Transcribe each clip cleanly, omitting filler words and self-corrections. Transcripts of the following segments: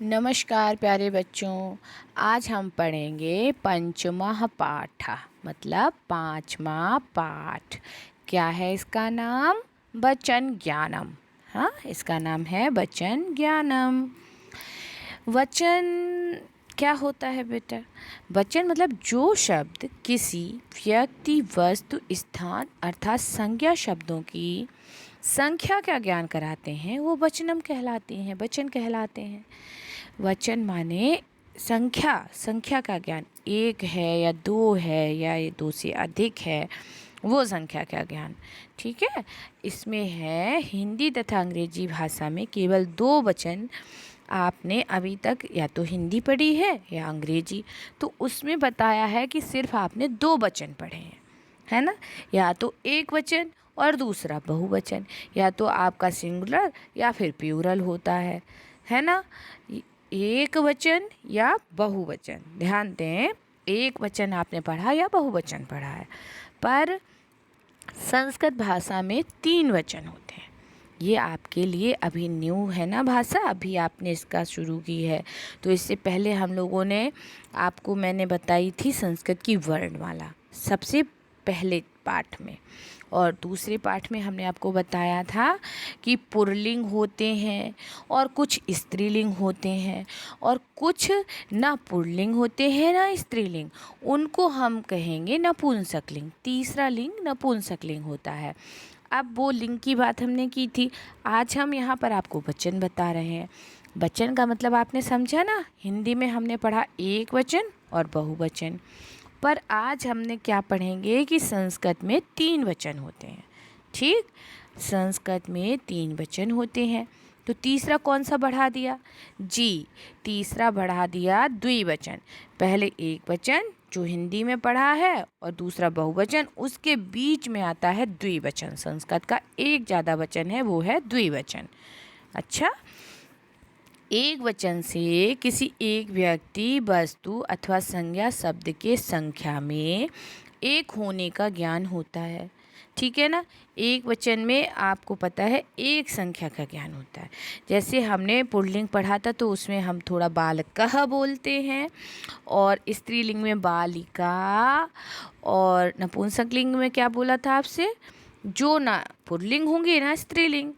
नमस्कार प्यारे बच्चों। आज हम पढ़ेंगे पंचमः पाठ मतलब पांचवा पाठ। क्या है इसका नाम? वचन ज्ञानम। हाँ, इसका नाम है वचन ज्ञानम। वचन क्या होता है बेटा? वचन मतलब जो शब्द किसी व्यक्ति, वस्तु, स्थान अर्थात संज्ञा शब्दों की संख्या का ज्ञान कराते हैं वो वचनम कहलाते हैं, वचन कहलाते हैं। वचन माने संख्या, संख्या का ज्ञान। एक है या दो है या ये दो से अधिक है, वो संख्या का ज्ञान। ठीक है। इसमें है हिंदी तथा अंग्रेजी भाषा में केवल दो वचन। आपने अभी तक या तो हिंदी पढ़ी है या अंग्रेजी, तो उसमें बताया है कि सिर्फ आपने दो वचन पढ़े हैं, है ना। या तो एक वचन और दूसरा बहुवचन, या तो आपका सिंगुलर या फिर प्लूरल होता है ना। एक वचन या बहुवचन, ध्यान दें, एक वचन आपने पढ़ा या बहुवचन पढ़ा है। पर संस्कृत भाषा में तीन वचन होते हैं। ये आपके लिए अभी न्यू है ना भाषा, अभी आपने इसका शुरू की है। तो इससे पहले हम लोगों ने आपको मैंने बताई थी संस्कृत की वर्णमाला सबसे पहले पाठ में, और दूसरे पाठ में हमने आपको बताया था कि पुल्लिंग होते हैं और कुछ स्त्रीलिंग होते हैं और कुछ ना पुल्लिंग होते हैं ना स्त्रीलिंग, उनको हम कहेंगे नपुंसकलिंग। तीसरा लिंग नपुंसकलिंग होता है। अब वो लिंग की बात हमने की थी, आज हम यहाँ पर आपको वचन बता रहे हैं। वचन का मतलब आपने समझा ना, हिंदी में हमने पढ़ा एक वचन और बहुवचन, पर आज हमने क्या पढ़ेंगे कि संस्कृत में तीन वचन होते हैं। ठीक, संस्कृत में तीन वचन होते हैं। तो तीसरा कौन सा बढ़ा दिया जी? तीसरा बढ़ा दिया द्विवचन। पहले एक वचन जो हिंदी में पढ़ा है और दूसरा बहुवचन, उसके बीच में आता है द्विवचन। संस्कृत का एक ज़्यादा वचन है, वो है द्विवचन। अच्छा, एक वचन से किसी एक व्यक्ति, वस्तु अथवा संज्ञा शब्द के संख्या में एक होने का ज्ञान होता है। ठीक है ना। एक वचन में आपको पता है एक संख्या का ज्ञान होता है। जैसे हमने पुल्लिंग पढ़ा था तो उसमें हम थोड़ा बालकः बोलते हैं, और स्त्रीलिंग में बालिका, और नपुंसकलिंग में क्या बोला था आपसे? जो ना पुल्लिंग होंगे ना स्त्रीलिंग,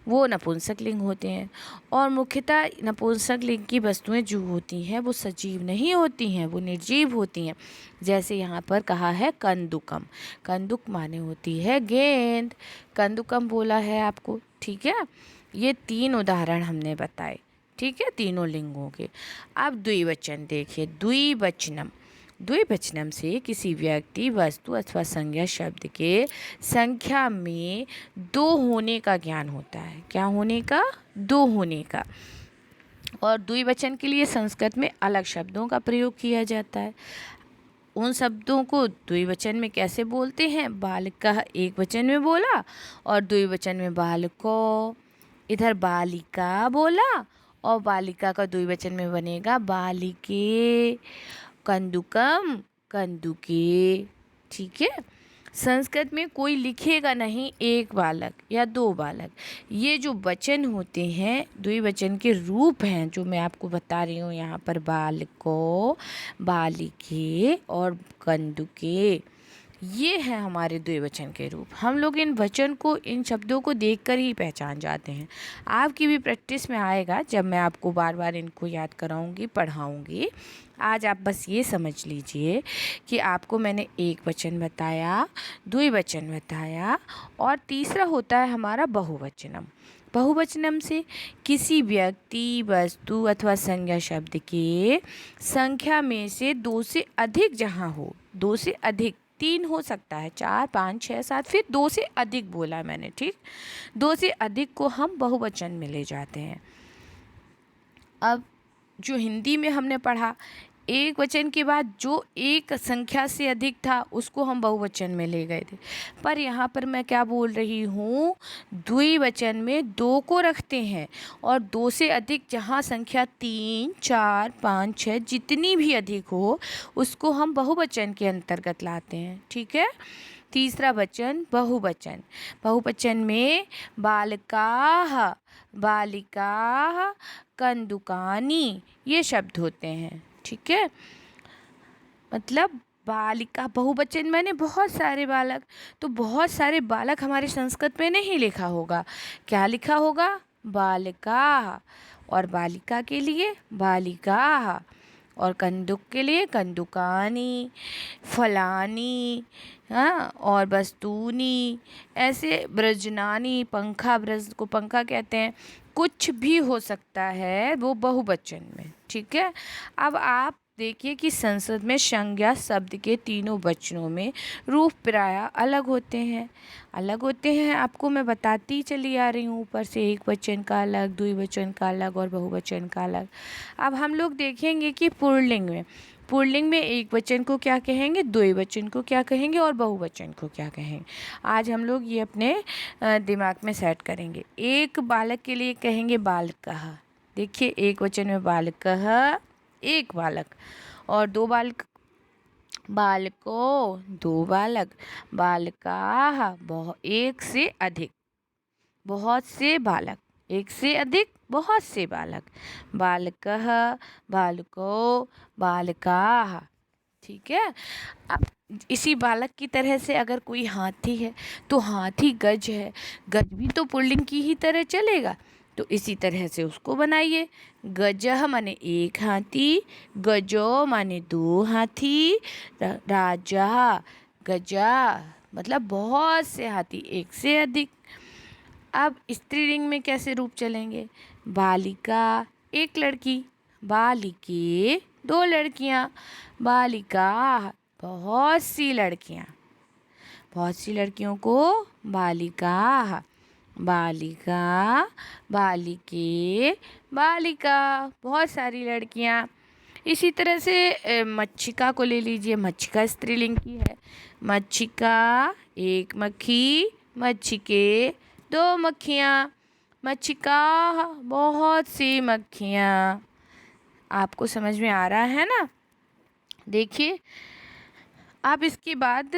वो नपुंसकलिंग होते हैं। और मुख्यतः नपुंसकलिंग की वस्तुएं जो होती हैं वो सजीव नहीं होती हैं, वो निर्जीव होती हैं। जैसे यहाँ पर कहा है कंदुकम। कंदुक माने होती है गेंद, कंदुकम बोला है आपको। ठीक है, ये तीन उदाहरण हमने बताए। ठीक है, तीनों लिंगों के। अब द्विवचन देखिए, द्विवचनम। द्विवचनम से किसी व्यक्ति, वस्तु अथवा संज्ञा शब्द के संख्या में दो होने का ज्ञान होता है। क्या होने का? दो होने का। और द्विवचन के लिए संस्कृत में अलग शब्दों का प्रयोग किया जाता है। उन शब्दों को द्विवचन में कैसे बोलते हैं? बालिका एक वचन में बोला और द्विवचन में बालको। इधर बालिका बोला और बालिका का द्विवचन में बनेगा बालिके। कंदुकम, कंदुके। ठीक है। संस्कृत में कोई लिखेगा नहीं एक बालक या दो बालक। ये जो वचन होते हैं द्विवचन के रूप हैं जो मैं आपको बता रही हूँ यहाँ पर, बालको, बालिके और कंदुके, ये है हमारे द्विवचन के रूप। हम लोग इन वचन को, इन शब्दों को देखकर ही पहचान जाते हैं। आपकी भी प्रैक्टिस में आएगा जब मैं आपको बार बार इनको याद कराऊंगी, पढ़ाऊंगी। आज आप बस ये समझ लीजिए कि आपको मैंने एक वचन बताया, द्विवचन बताया, और तीसरा होता है हमारा बहुवचनम। बहुवचनम से किसी व्यक्ति, वस्तु अथवा संज्ञा शब्द के संख्या में से दो से अधिक जहाँ हो, दो से अधिक, तीन हो सकता है, चार, पाँच, छः, सात, फिर दो से अधिक बोला मैंने। ठीक, दो से अधिक को हम बहुवचन में ले जाते हैं। अब जो हिंदी में हमने पढ़ा, एक वचन के बाद जो एक संख्या से अधिक था उसको हम बहुवचन में ले गए थे। पर यहाँ पर मैं क्या बोल रही हूँ, द्विवचन में दो को रखते हैं और दो से अधिक जहाँ संख्या तीन, चार, पाँच, छः जितनी भी अधिक हो उसको हम बहुवचन के अंतर्गत लाते हैं। ठीक है। तीसरा वचन बहुवचन। बहुवचन में बालकाः, बालिकाः, कंदुकानि ये शब्द होते हैं। ठीक है, मतलब बालिका बहुवचन माने बहुत सारे बालक। तो बहुत सारे बालक हमारे संस्कृत में नहीं लिखा होगा, क्या लिखा होगा? बालकाः। और बालिका के लिए बालिकाः, और कंदुक के लिए कंदुकानि, फलानि, हाँ, और वस्तूनि, ऐसे ब्रजनानि, पंखा, ब्रज को पंखा कहते हैं, कुछ भी हो सकता है वो बहुवचन में। ठीक है, अब आप देखिए कि संस्कृत में संज्ञा शब्द के तीनों वचनों में रूप प्रायः अलग होते हैं। अलग होते हैं, आपको मैं बताती चली आ रही हूँ ऊपर से, एक वचन का अलग, द्विवचन का अलग और बहुवचन का अलग। अब हम लोग देखेंगे कि पुल्लिंग में एक वचन को क्या कहेंगे, द्विवचन को क्या कहेंगे और बहुवचन को क्या कहेंगे। आज हम लोग ये अपने दिमाग में सेट करेंगे। एक बालक के लिए कहेंगे बालकः। देखिए, एक वचन में बालकः एक बालक, और दो बालक बालको दो बालक, बालकाः एक से अधिक, बहुत से बालक, एक से अधिक बहुत से बालक, बालकः, बालको, बालकाः। ठीक है, अब इसी बालक की तरह से अगर कोई हाथी है तो हाथी गज है, गज भी तो पुल्लिंग की ही तरह चलेगा। तो इसी तरह से उसको बनाइए। गजः माने एक हाथी, गजो माने दो हाथी, राजा, गजा मतलब बहुत से हाथी, एक से अधिक। अब स्त्रीलिंग में कैसे रूप चलेंगे? बालिका एक लड़की, बालिके दो लड़कियां, बालिका बहुत सी लड़कियां, बहुत सी लड़कियों को बालिका, बालिका, बालिके, बालिका बहुत सारी लड़कियां। इसी तरह से मच्छिका को ले लीजिए, मच्छिका स्त्रीलिंग की है। मच्छिका एक मक्खी, मच्छिके दो मक्खियाँ, मच्छिका बहुत सी मक्खियाँ। आपको समझ में आ रहा है ना? देखिए, अब इसके बाद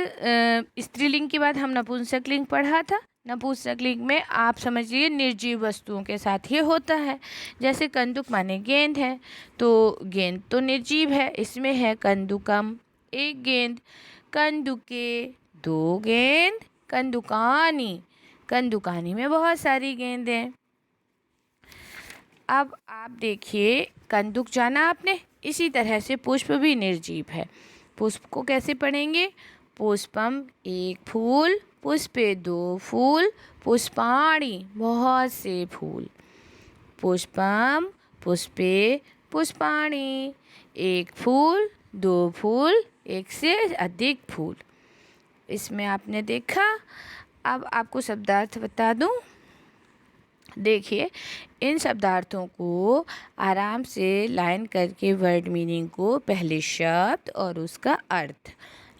स्त्रीलिंग के बाद हम नपुंसकलिंग पढ़ा था। नपुंसकलिंग में आप समझिए निर्जीव वस्तुओं के साथ ये होता है। जैसे कंदुक माने गेंद है, तो गेंद तो निर्जीव है, इसमें है कंदुकम एक गेंद, कंदुके दो गेंद, कंदुकानि, कंदुकानि में बहुत सारी गेंदें। अब आप देखिए, कंदुक जाना आपने, इसी तरह से पुष्प भी निर्जीव है। पुष्प को कैसे पढ़ेंगे? पुष्पम एक फूल, पुष्पे दो फूल, पुष्पाणि बहुत से फूल। पुष्पम पुष्पे पुष्पाणि एक फूल दो फूल, एक से अधिक फूल। इसमें आपने देखा। अब आपको शब्दार्थ बता दूं। देखिए, इन शब्दार्थों को आराम से लाइन करके वर्ड मीनिंग को, पहले शब्द और उसका अर्थ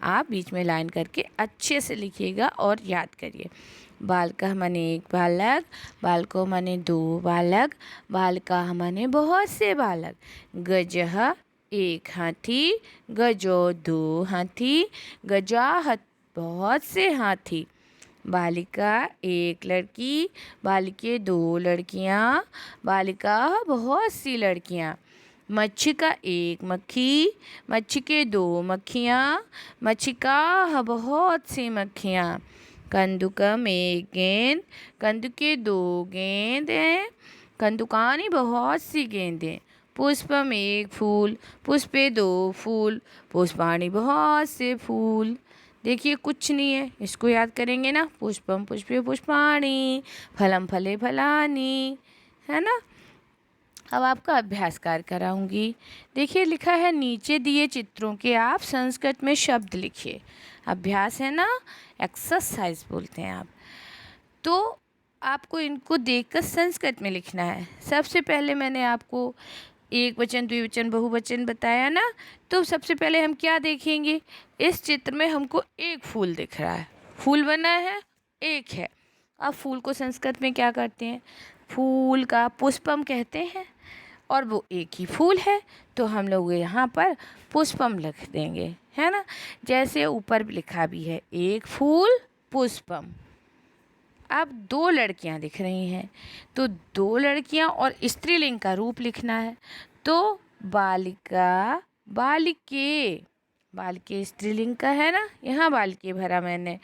आप बीच में लाइन करके अच्छे से लिखिएगा और याद करिए। बालकः माने एक बालक, बालको माने दो बालक, बालकाः माने बहुत से बालक, गजः एक हाथी, गजो दो हाथी, गजाः बहुत से हाथी, बालिका एक लड़की, बालिके दो लड़कियां, बालिका बहुत सी लड़कियां, मच्छिका एक मक्खी, मच्छिके दो मक्खियां, मच्छिका बहुत सी मक्खियां, कंदुकम एक गेंद, कंदुके दो गेंदें, कंदुकानि बहुत सी गेंदें, पुष्पम एक फूल, पुष्पे दो फूल, पुष्पाणि बहुत से फूल। देखिए, कुछ नहीं है, इसको याद करेंगे ना, पुष्पम पुष्पे पुष्पाणि, फलम फले फलानि, है ना। अब आपका अभ्यास कार्य कराऊंगी। देखिए, लिखा है नीचे दिए चित्रों के आप संस्कृत में शब्द लिखिए। अभ्यास है ना, एक्सरसाइज बोलते हैं आप। तो आपको इनको देखकर संस्कृत में लिखना है। सबसे पहले मैंने आपको एक वचन द्विवचन बहुवचन बताया ना, तो सबसे पहले हम क्या देखेंगे? इस चित्र में हमको एक फूल दिख रहा है, फूल बना है, एक है। अब फूल को संस्कृत में क्या करते हैं? फूल का पुष्पम कहते हैं। और वो एक ही फूल है, तो हम लोग यहाँ पर पुष्पम लिख देंगे, है ना। जैसे ऊपर लिखा भी है, एक फूल पुष्पम। अब दो लड़कियां दिख रही हैं, तो दो लड़कियां और स्त्रीलिंग का रूप लिखना है, तो बालिका बालिके। बालिके स्त्रीलिंग का है ना, यहाँ बालिके भरा मैंने।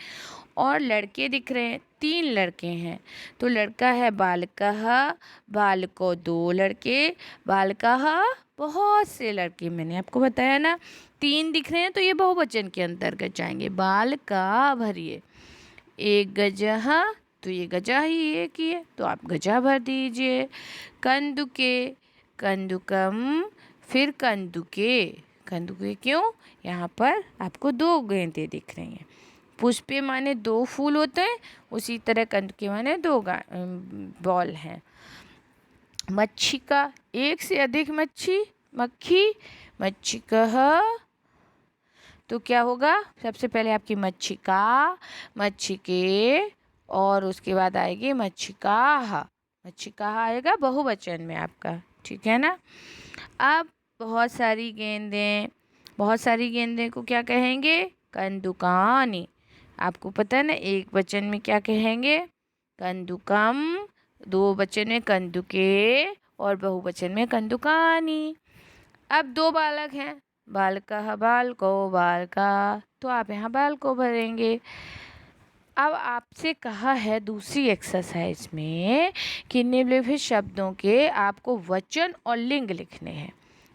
और लड़के दिख रहे हैं, तीन लड़के हैं, तो लड़का है बालकः, बालको दो लड़के, बालकः बहुत से लड़के। मैंने आपको बताया ना, तीन दिख रहे हैं तो ये बहुवचन के अंतर्गत जाएंगे। बालका भरिए, एक गजह, तो ये गजा ही एक ही है, तो आप गजा भर दीजिए। कंदुके, कंदुकम, फिर कंदुके। कंदुके क्यों? यहाँ पर आपको दो गेंदें दिख रही हैं। पुष्पे माने दो फूल होते हैं, उसी तरह कंदुके माने दो बॉल हैं। मच्छी का, एक से अधिक मच्छी, मक्खी, मच्छी कह, तो क्या होगा? सबसे पहले आपकी मच्छी का, मच्छी के, और उसके बाद आएगी मच्छी काह। मच्छी काह आएगा बहुवचन में आपका, ठीक है ना। अब बहुत सारी गेंदें, बहुत सारी गेंदें को क्या कहेंगे? कंदुकानी। आपको पता है ना, एक वचन में क्या कहेंगे? कंदुकम, दो वचन में कंदुके, और बहुवचन में कंदुकानी। अब दो बालक हैं, बालका बालको बालका, तो आप यहाँ बालको भरेंगे। अब आपसे कहा है दूसरी एक्सरसाइज में कि निम्नलिखित शब्दों के आपको वचन और लिंग लिखने हैं।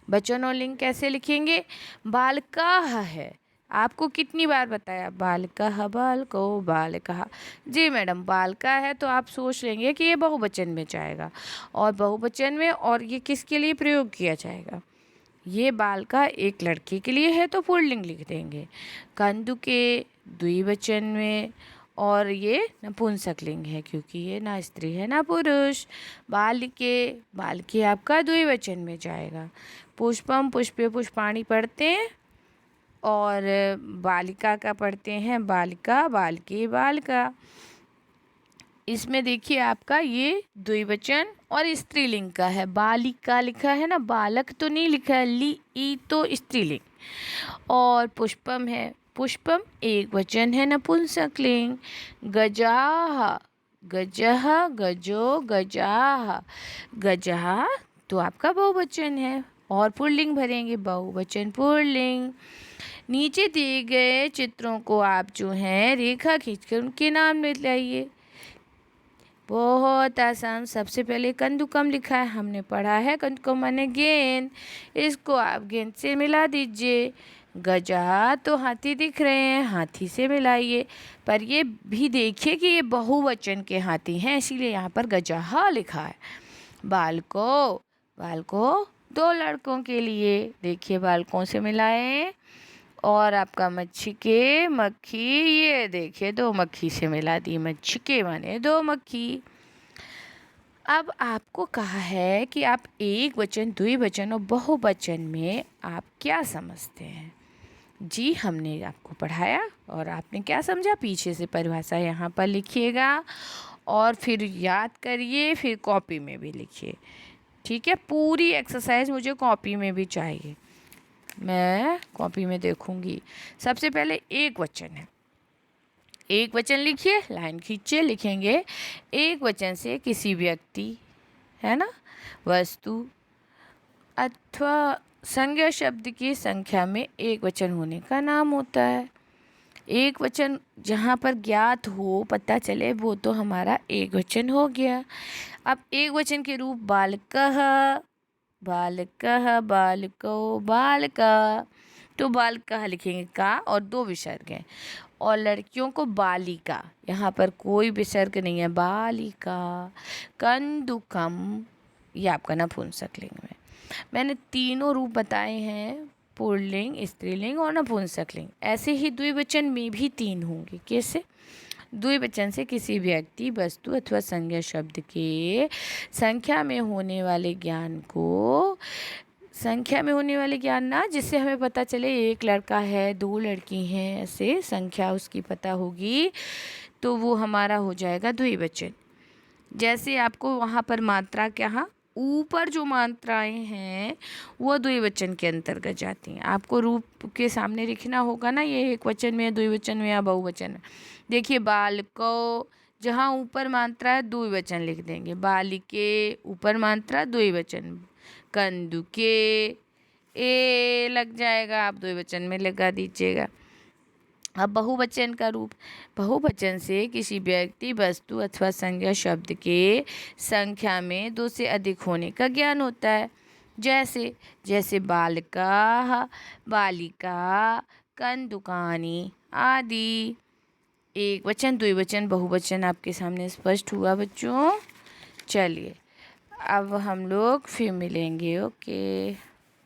वचन और लिंग कैसे लिखेंगे? बालकाः है, आपको कितनी बार बताया? बालकाः, बालको बालकाः। जी मैडम, बालका है तो आप सोच लेंगे कि ये बहुवचन में जाएगा, और बहुवचन में, और ये किसके लिए प्रयोग किया जाएगा? ये बालका एक लड़के के लिए है तो पुल्लिंग लिख देंगे। कंदुके द्विवचन में, और ये नपुंसक लिंग है क्योंकि ये ना स्त्री है ना पुरुष। बालिके, बालिके आपका द्विवचन में जाएगा। पुष्पम, पुष्पे पुष्पाणी पढ़ते हैं, और बालिका का पढ़ते हैं बालिका, बालिके बालिका। इसमें देखिए आपका ये द्विवचन और स्त्रीलिंग का है। बालिका लिखा है ना, बालक तो नहीं लिखा है, ली ई तो स्त्रीलिंग। और पुष्पम है, पुष्पम एक वचन है नपुंसक लिंग। गजाह, गजह, गजो गजाह, गजाह तो आपका बहुवचन है, और पुल्लिंग भरेंगे, बहुवचन पुल्लिंग। नीचे दिए गए चित्रों को आप जो हैं रेखा खींचकर उनके नाम ले लाइए। बहुत आसान। सबसे पहले कंदुकम लिखा है, हमने पढ़ा है कंदुकम माने गेंद, इसको आप गेंद से मिला दीजिए। गजा तो हाथी दिख रहे हैं, हाथी से मिलाइए, पर ये भी देखिए कि ये बहुवचन के हाथी हैं, इसीलिए यहाँ पर गजाहा लिखा है। बालको, बालको दो लड़कों के लिए, देखिए बालकों से मिलाएं। और आपका मच्छी के, मक्खी, ये देखिए दो मक्खी से मिला दी, मच्छी के माने दो मक्खी। अब आपको कहा है कि आप एक वचन, द्विवचन और बहुवचन में आप क्या समझते हैं। जी हमने आपको पढ़ाया और आपने क्या समझा, पीछे से परिभाषा यहाँ पर लिखिएगा और फिर याद करिए, फिर कॉपी में भी लिखिए, ठीक है। पूरी एक्सरसाइज मुझे कॉपी में भी चाहिए, मैं कॉपी में देखूंगी। सबसे पहले एक वचन है, एक वचन लिखिए, लाइन खींचिए, लिखेंगे एक वचन से किसी व्यक्ति, है ना, वस्तु अथवा संज्ञा शब्द की संख्या में एक वचन होने का नाम होता है। एक वचन जहाँ पर ज्ञात हो, पता चले, वो तो हमारा एक वचन हो गया। अब एक वचन के रूप बालकः, बालकः, बालको, बालका, तो बालकः लिखेंगे का और दो विसर्ग हैं। और लड़कियों को बालिका, यहाँ पर कोई विसर्ग नहीं है, बालिका। कंदुकम, ये आपका नपुंसक लिंग में। मैंने तीनों रूप बताए हैं, पुल्लिंग, स्त्रीलिंग और नपुंसक लिंग। ऐसे ही द्विवचन में भी तीन होंगे। कैसे? द्विवचन से किसी व्यक्ति, वस्तु अथवा संज्ञा शब्द के संख्या में होने वाले ज्ञान को, संख्या में होने वाले ज्ञान ना, जिससे हमें पता चले एक लड़का है, दो लड़की हैं, ऐसे संख्या उसकी पता होगी, तो वो हमारा हो जाएगा द्विवचन। जैसे आपको वहाँ पर मात्रा क्या ऊपर जो मात्राएं हैं वो द्विवचन के अंतर्गत जाती हैं। आपको रूप के सामने लिखना होगा ना, ये एक वचन में, द्विवचन में या बहुवचन है। देखिए बालको, जहाँ ऊपर मात्रा है द्विवचन लिख देंगे, बालिके ऊपर मात्रा द्विवचन, कंदुके ए लग जाएगा, आप द्विवचन में लगा दीजिएगा। अब बहुवचन का रूप, बहुवचन से किसी व्यक्ति, वस्तु अथवा संज्ञा शब्द के संख्या में दो से अधिक होने का ज्ञान होता है। जैसे जैसे बालिका, बालिका, कंदुकानी आदि। एक वचन, द्विवचन, बहुवचन आपके सामने स्पष्ट हुआ बच्चों। चलिए अब हम लोग फिर मिलेंगे। ओके।